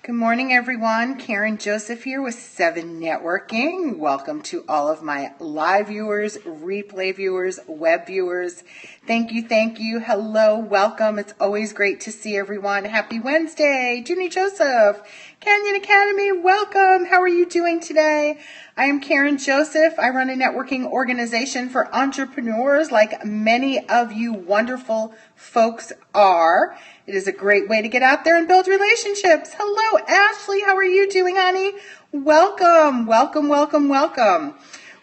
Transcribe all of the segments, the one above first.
Good morning, everyone. Karen Joseph here with SEVENnetworking. Welcome to all of my live viewers, replay viewers, web viewers. Thank you. Hello, welcome. It's always great to see everyone. Happy Wednesday. Junie Joseph, Canyon Academy, welcome. How are you doing today? I am Karen Joseph. I run a networking organization for entrepreneurs like many of you wonderful folks are. It is a great way to get out there and build relationships. Hello, Ashley. How are you doing, honey? Welcome.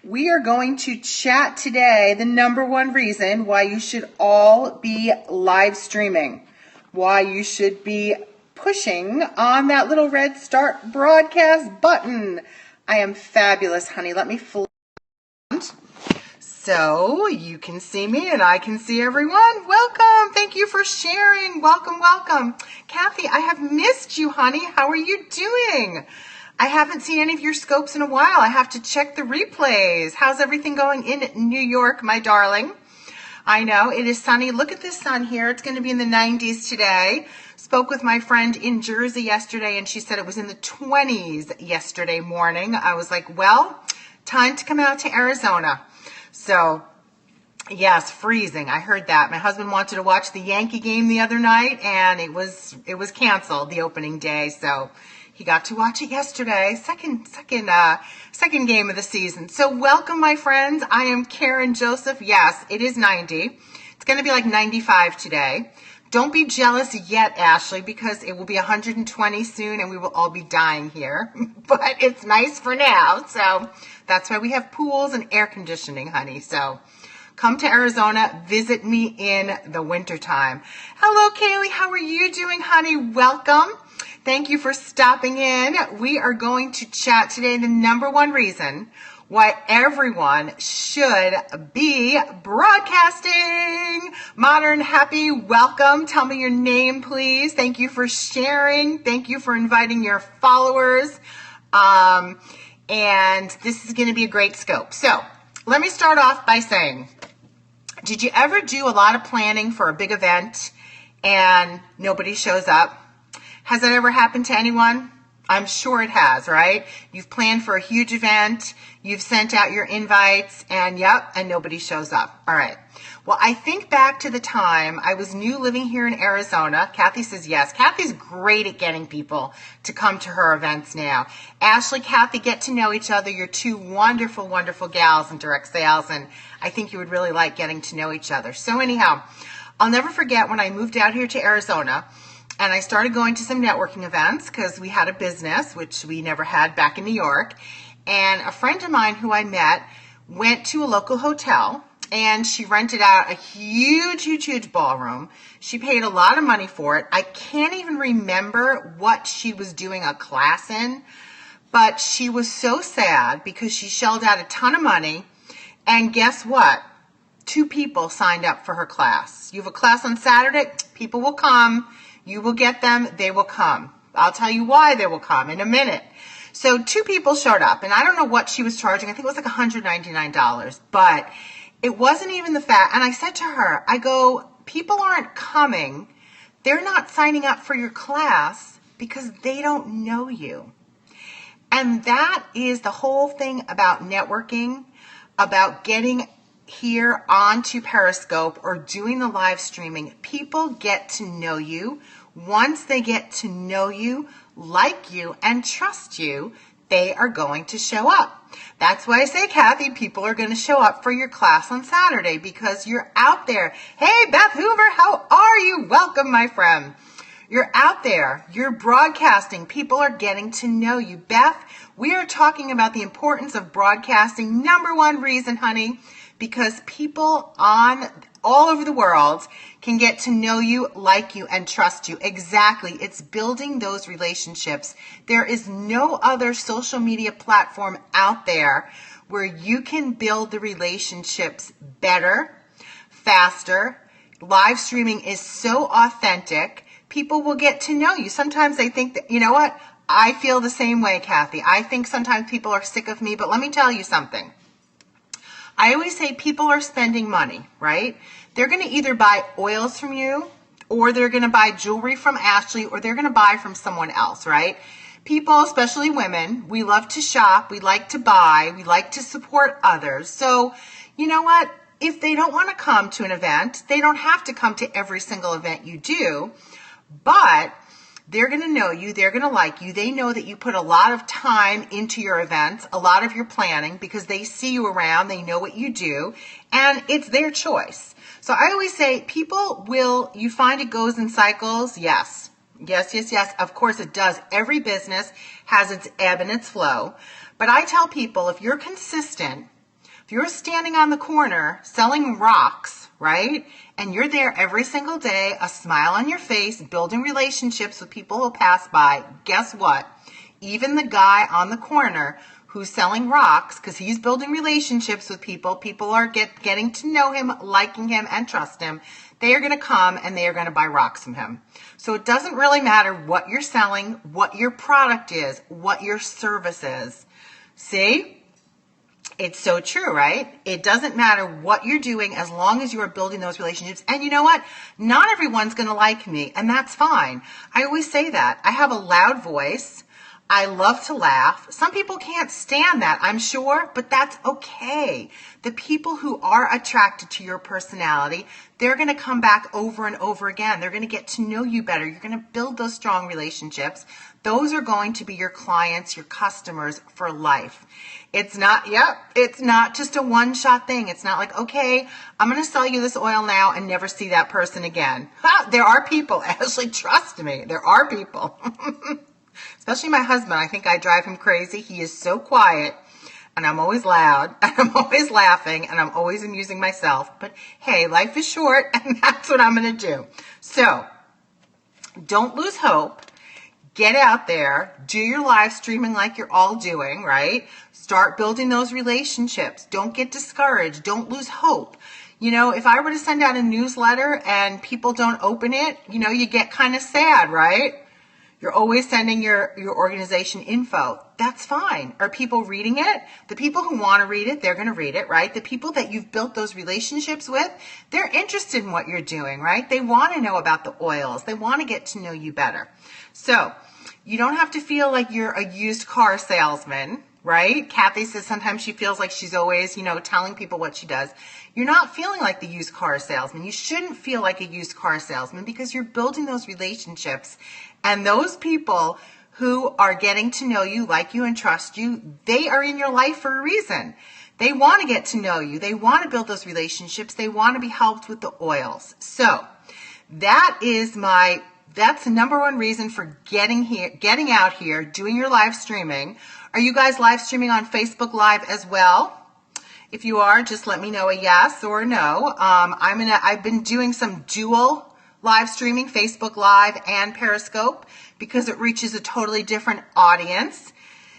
We are going to chat today the number one reason why you should all be live streaming, why you should be pushing on that little red start broadcast button. I am fabulous, honey. Let me flip so you can see me and I can see everyone. Welcome. Thank you for sharing. Welcome. Kathy, I have missed you, honey. How are you doing? I haven't seen any of your scopes in a while. I have to check the replays. How's everything going in New York, my darling? I know it is sunny. Look at this sun here. It's going to be in the 90s today. Spoke with my friend in Jersey yesterday and she said it was in the 20s yesterday morning. I was like, well, time to come out to Arizona. So, yes, freezing. I heard that. My husband wanted to watch the Yankee game the other night, and it was canceled the opening day. So he got to watch it yesterday. Second game of the season. So welcome, my friends. I am Karen Joseph. Yes, it is 90. It's going to be like 95 today. Don't be jealous yet, Ashley, because it will be 120 soon and we will all be dying here. But it's nice for now. So that's why we have pools and air conditioning, honey. So come to Arizona, visit me in the wintertime. Hello, Kaylee. How are you doing, honey? Welcome. Thank you for stopping in. We are going to chat today the number one reason why everyone should be broadcasting. Modern Happy, welcome. Tell me your name, please. Thank you for sharing. Thank you for inviting your followers. And this is going to be a great scope. So let me start off by saying, did you ever do a lot of planning for a big event and nobody shows up? Has that ever happened to anyone? I'm sure it has, right? You've planned for a huge event, you've sent out your invites, and nobody shows up. All right. Well, I think back to the time I was new living here in Arizona. Kathy says yes. Kathy's great at getting people to come to her events now. Ashley, Kathy, get to know each other. You're two wonderful gals in direct sales, and I think you would really like getting to know each other. So anyhow, I'll never forget when I moved out here to Arizona, and I started going to some networking events because we had a business, which we never had back in New York. And a friend of mine who I met went to a local hotel and she rented out a huge ballroom. She paid a lot of money for it. I can't even remember what she was doing a class in, but she was so sad because she shelled out a ton of money. And guess what? 2 people signed up for her class. You have a class on Saturday, people will come. You will get them, they will come. I'll tell you why they will come in a minute. So 2 people showed up, and I don't know what she was charging. I think it was like $199, but it wasn't even the fact. And I said to her, I go, people aren't coming. They're not signing up for your class because they don't know you. And that is the whole thing about networking, about getting here onto Periscope or doing the live streaming. People get to know you. Once they get to know you, like you, and trust you, they are going to show up. That's why I say, Kathy, people are going to show up for your class on Saturday because you're out there. Hey, Beth Hoover, how are you? Welcome, my friend. You're out there. You're broadcasting. People are getting to know you. Beth, we are talking about the importance of broadcasting. Number one reason, honey, because people all over the world can get to know you, like you, and trust you. Exactly. It's building those relationships. There is no other social media platform out there where you can build the relationships better, faster. Live streaming is so authentic. People will get to know you. Sometimes they think that, you know what? I feel the same way, Kathy. I think sometimes people are sick of me, but let me tell you something. I always say people are spending money, right? They're going to either buy oils from you or they're going to buy jewelry from Ashley, or they're going to buy from someone else, right? People, especially women, we love to shop, we like to buy, we like to support others. So, you know what? If they don't want to come to an event, they don't have to come to every single event you do, but they're going to know you, they're going to like you. They know that you put a lot of time into your events, a lot of your planning, because they see you around, they know what you do, and it's their choice. So I always say, people will, you find it goes in cycles? Yes. Yes, yes, yes. Of course it does. Every business has its ebb and its flow. But I tell people, if you're consistent, if you're standing on the corner selling rocks, right? And you're there every single day, a smile on your face, building relationships with people who pass by, guess what? Even the guy on the corner who's selling rocks, because he's building relationships with people, people are getting to know him, liking him, and trust him. They are going to come and they are going to buy rocks from him. So it doesn't really matter what you're selling, what your product is, what your service is. See? It's so true, right? It doesn't matter what you're doing as long as you are building those relationships. And you know what? Not everyone's going to like me, and that's fine. I always say that. I have a loud voice. I love to laugh. Some people can't stand that, I'm sure, but that's okay. The people who are attracted to your personality, they're going to come back over and over again. They're going to get to know you better. You're going to build those strong relationships. Those are going to be your clients, your customers for life. It's not just a one-shot thing. It's not like, okay, I'm going to sell you this oil now and never see that person again. There are people, Ashley, trust me, there are people. Especially my husband. I think I drive him crazy. He is so quiet, and I'm always loud, and I'm always laughing, and I'm always amusing myself. But hey, life is short, and that's what I'm going to do. So don't lose hope. Get out there. Do your live streaming like you're all doing, right? Start building those relationships. Don't get discouraged. Don't lose hope. You know, if I were to send out a newsletter and people don't open it, you know, you get kind of sad, right? You're always sending your organization info. That's fine. Are people reading it? The people who want to read it, they're going to read it, right? The people that you've built those relationships with, they're interested in what you're doing, right? They want to know about the oils. They want to get to know you better. So you don't have to feel like you're a used car salesman, right? Kathy says sometimes she feels like she's always, you know, telling people what she does. You're not feeling like the used car salesman. You shouldn't feel like a used car salesman because you're building those relationships. And those people who are getting to know you, like you, and trust you, they are in your life for a reason. They want to get to know you. They want to build those relationships. They want to be helped with the oils. So that's the number one reason for getting out here, doing your live streaming. Are you guys live streaming on Facebook Live as well? If you are, just let me know a yes or a no. I've been doing some dual live streaming, Facebook Live and Periscope, because it reaches a totally different audience.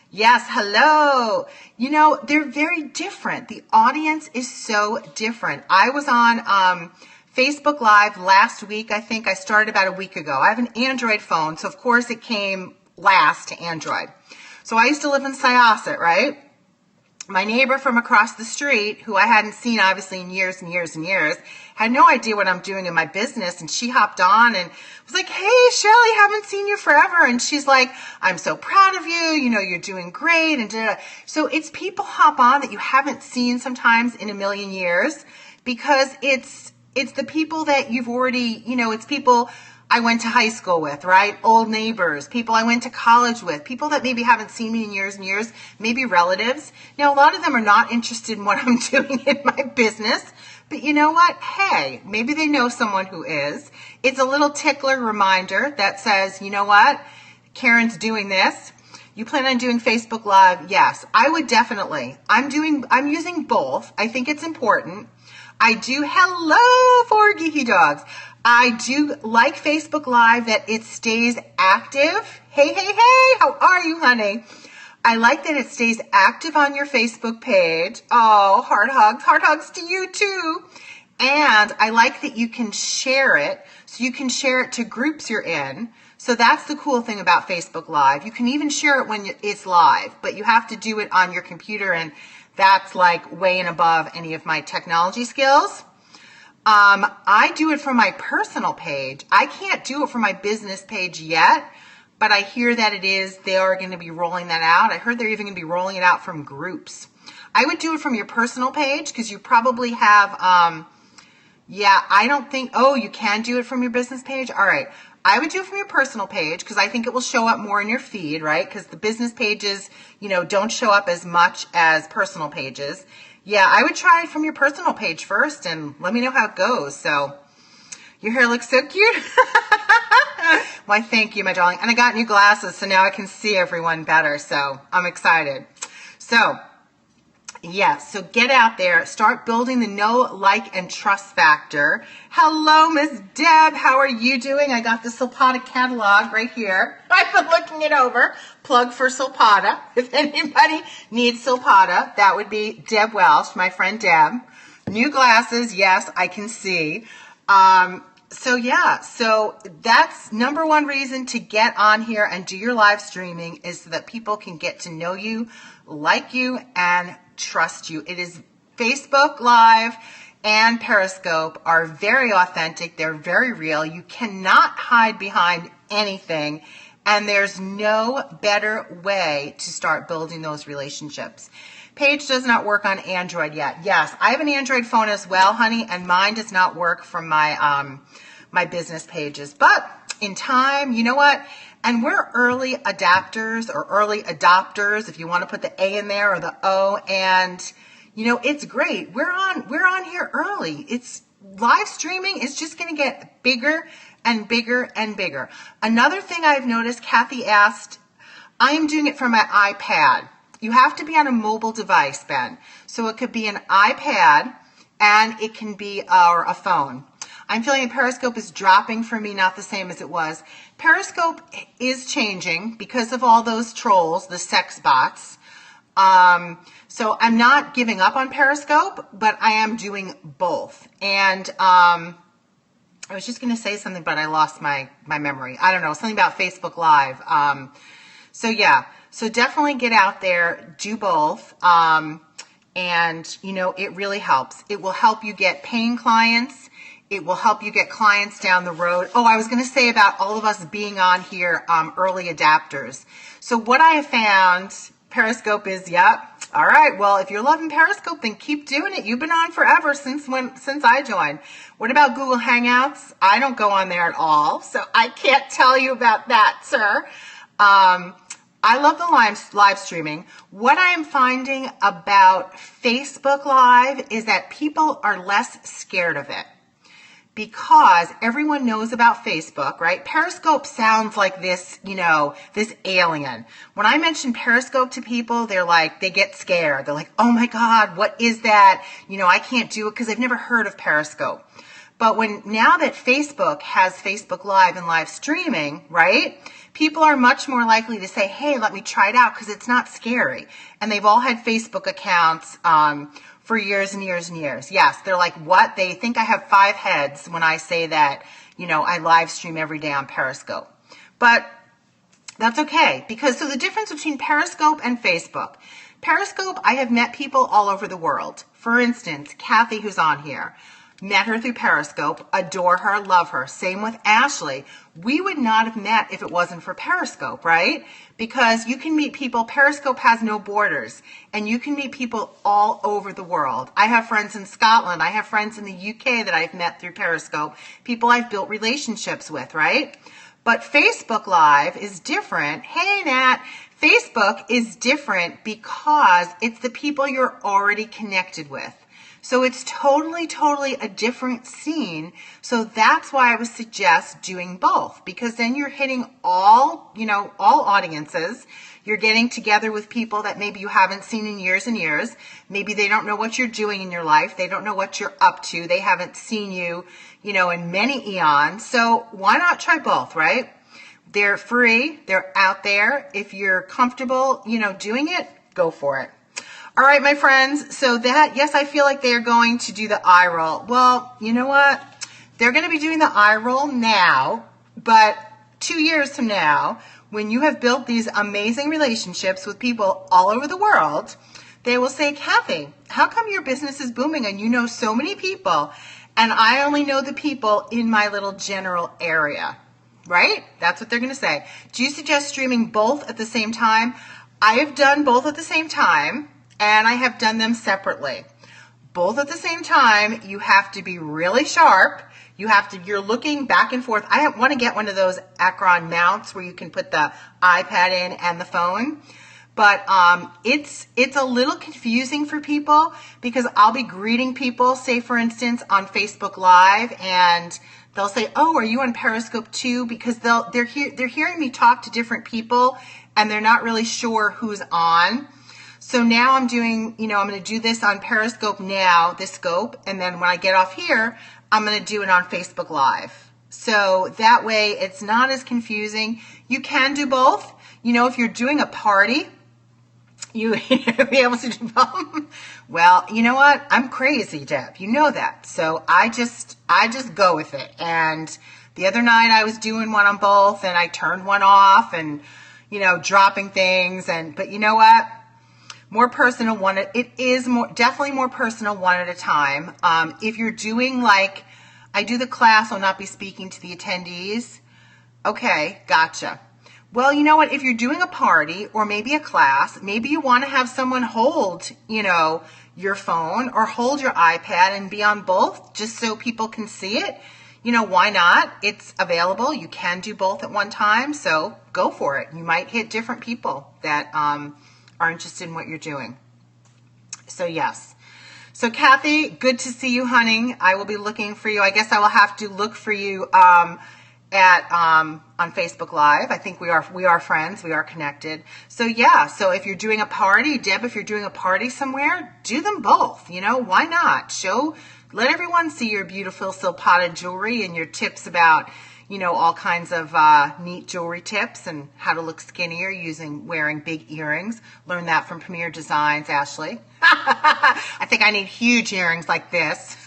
Yes, hello. You know, they're very different. The audience is so different. I was on Facebook Live last week. I think I started about a week ago. I have an Android phone, so of course it came last to Android. So I used to live in Syosset, right? My neighbor from across the street, who I hadn't seen obviously in years and years and years, had no idea what I'm doing in my business, and she hopped on and was like, "Hey, Shelley, haven't seen you forever." And she's like, "I'm so proud of you. You know, you're doing great." And so it's people hop on that you haven't seen sometimes in a million years, because it's the people that you've already, you know, it's people I went to high school with, right? Old neighbors, people I went to college with, people that maybe haven't seen me in years and years, maybe relatives. Now, a lot of them are not interested in what I'm doing in my business, but you know what? Hey, maybe they know someone who is. It's a little tickler reminder that says, you know what? Karen's doing this. You plan on doing Facebook Live? Yes, I would definitely. I'm using both. I think it's important. Hello, four geeky dogs. I do like Facebook Live that it stays active. Hey, how are you, honey? I like that it stays active on your Facebook page. Oh, heart hugs to you too. And I like that you can share it, so you can share it to groups you're in. So that's the cool thing about Facebook Live. You can even share it when it's live, but you have to do it on your computer, and that's like way and above any of my technology skills. I do it from my personal page. I can't do it from my business page yet, but I hear that they are going to be rolling that out. I heard they're even going to be rolling it out from groups. I would do it from your personal page because you probably have, I don't think, you can do it from your business page. All right. I would do it from your personal page because I think it will show up more in your feed, right? Because the business pages, don't show up as much as personal pages. Yeah, I would try it from your personal page first and let me know how it goes. So your hair looks so cute. Why, thank you, my darling. And I got new glasses, so now I can see everyone better. So I'm excited. So so get out there, start building the know, like, and trust factor. Hello, Miss Deb. How are you doing? I got the Sulpata catalog right here. I've been looking it over. Plug for Sulpata. If anybody needs Sulpata, that would be Deb Welsh, my friend Deb. New glasses, yes, I can see. So that's number one reason to get on here and do your live streaming is so that people can get to know you, like you, and trust you. It is Facebook Live and Periscope are very authentic. They're very real. You cannot hide behind anything. And there's no better way to start building those relationships. Page does not work on Android yet. Yes, I have an Android phone as well, honey, and mine does not work from my my business pages. But in time, you know what? And we're early adapters or early adopters, if you want to put the A in there or the O. And, it's great. We're on here early. It's live streaming is just going to get bigger and bigger and bigger. Another thing I've noticed, Kathy asked, I am doing it from my iPad. You have to be on a mobile device, Ben. So it could be an iPad and it can be a phone. I'm feeling Periscope is dropping for me, not the same as it was. Periscope is changing because of all those trolls, the sex bots. So I'm not giving up on Periscope, but I am doing both. And I was just going to say something, but I lost my memory. I don't know, something about Facebook Live. So definitely get out there, do both. And, it really helps. It will help you get paying clients. It will help you get clients down the road. Oh, I was going to say about all of us being on here, early adapters. So what I have found, Periscope is, all right, well, if you're loving Periscope, then keep doing it. You've been on forever since I joined. What about Google Hangouts? I don't go on there at all, so I can't tell you about that, sir. I love the live streaming. What I am finding about Facebook Live is that people are less scared of it. Because everyone knows about Facebook, right? Periscope sounds like this, this alien. When I mention Periscope to people, they get scared. They're like, oh my God, what is that? I can't do it because they've never heard of Periscope. But now that Facebook has Facebook Live and live streaming, right? People are much more likely to say, hey, let me try it out because it's not scary. And they've all had Facebook accounts, for years and years and years. Yes, they're like, what? They think I have 5 heads when I say that, I live stream every day on Periscope. But that's okay because the difference between Periscope and Facebook. Periscope, I have met people all over the world. For instance, Kathy, who's on here, met her through Periscope, adore her, love her. Same with Ashley. We would not have met if it wasn't for Periscope, right? Because you can meet people, Periscope has no borders, and you can meet people all over the world. I have friends in Scotland. I have friends in the UK that I've met through Periscope, people I've built relationships with, right? But Facebook Live is different. Hey, Nat. Facebook is different because it's the people you're already connected with. So it's totally, totally a different scene. So that's why I would suggest doing both, because then you're hitting all audiences. You're getting together with people that maybe you haven't seen in years and years. Maybe they don't know what you're doing in your life. They don't know what you're up to. They haven't seen you, in many eons. So why not try both, right? They're free. They're out there. If you're comfortable, doing it, go for it. All right, my friends, so yes, I feel like they're going to do the eye roll. Well, you know what? They're going to be doing the eye roll now, but 2 years from now, when you have built these amazing relationships with people all over the world, they will say, Kathy, how come your business is booming and you know so many people and I only know the people in my little general area, right? That's what they're going to say. Do you suggest streaming both at the same time? I have done both at the same time, and I have done them separately. Both at the same time, you have to be really sharp. You're looking back and forth. I want to get one of those Acron mounts where you can put the iPad in and the phone. But it's a little confusing for people because I'll be greeting people, say for instance, on Facebook Live, and they'll say, "Oh, are you on Periscope too?" Because they're hearing me talk to different people, and they're not really sure who's on. So now I'm going to do this on Periscope now, this scope, and then when I get off here, I'm going to do it on Facebook Live. So that way it's not as confusing. You can do both. If you're doing a party, you be able to do both. Well, you know what? I'm crazy, Deb. You know that. So I just go with it. And the other night I was doing one on both, and I turned one off, and dropping things. But you know what? More personal one. It is definitely more personal one at a time. If you're doing like I do the class, I'll not be speaking to the attendees. Okay, gotcha. Well, you know what? If you're doing a party or maybe a class, maybe you want to have someone hold, your phone or hold your iPad and be on both just so people can see it. Why not? It's available. You can do both at one time, so go for it. You might hit different people that are interested in what you're doing. So yes. So Kathy, good to see you, honey. I will be looking for you. I guess I will have to look for you on Facebook Live. I think we are friends. We are connected. So yeah. So if you're doing a party, Deb, if you're doing a party somewhere, do them both. Why not? Let everyone see your beautiful silk-potted jewelry and your tips about all kinds of neat jewelry tips and how to look skinnier wearing big earrings. Learn that from Premier Designs, Ashley. I think I need huge earrings like this.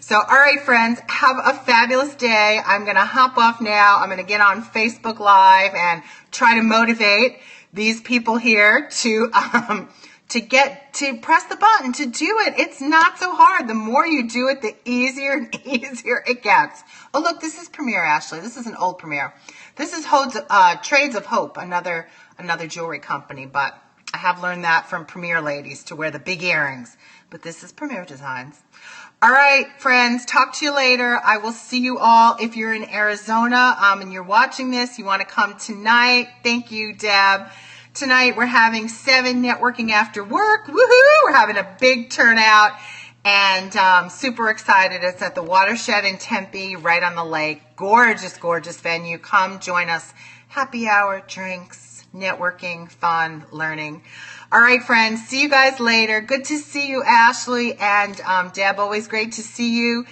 So, all right, friends, have a fabulous day. I'm going to hop off now. I'm going to get on Facebook Live and try to motivate these people here to press the button, to do it. It's not so hard. The more you do it, the easier and easier it gets. Oh, look, this is Premier, Ashley. This is an old Premier. This is Trades of Hope, another jewelry company, but I have learned that from Premier ladies to wear the big earrings. But this is Premier Designs. All right, friends, talk to you later. I will see you all. If you're in Arizona and you're watching this, you want to come tonight. Thank you, Deb. Tonight we're having SEVENnetworking after work. Woohoo! We're having a big turnout and super excited. It's at the Watershed in Tempe, right on the lake. Gorgeous, gorgeous venue. Come join us. Happy hour, drinks, networking, fun, learning. All right, friends, see you guys later. Good to see you, Ashley and Deb. Always great to see you.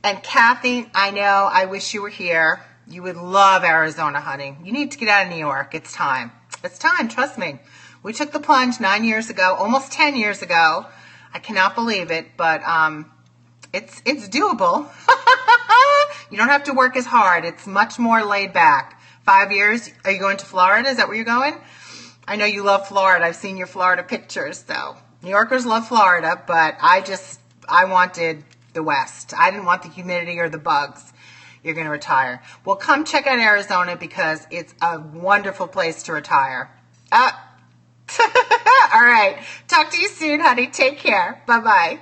And Kathy, I know, I wish you were here. You would love Arizona, honey. You need to get out of New York. It's time. It's time, trust me. We took the plunge 9 years ago, almost 10 years ago. I cannot believe it, but it's doable. You don't have to work as hard. It's much more laid back. 5 years, are you going to Florida? Is that where you're going? I know you love Florida. I've seen your Florida pictures, though. New Yorkers love Florida, but I wanted the West. I didn't want the humidity or the bugs. You're going to retire. Well, come check out Arizona because it's a wonderful place to retire. All right. Talk to you soon, honey. Take care. Bye-bye.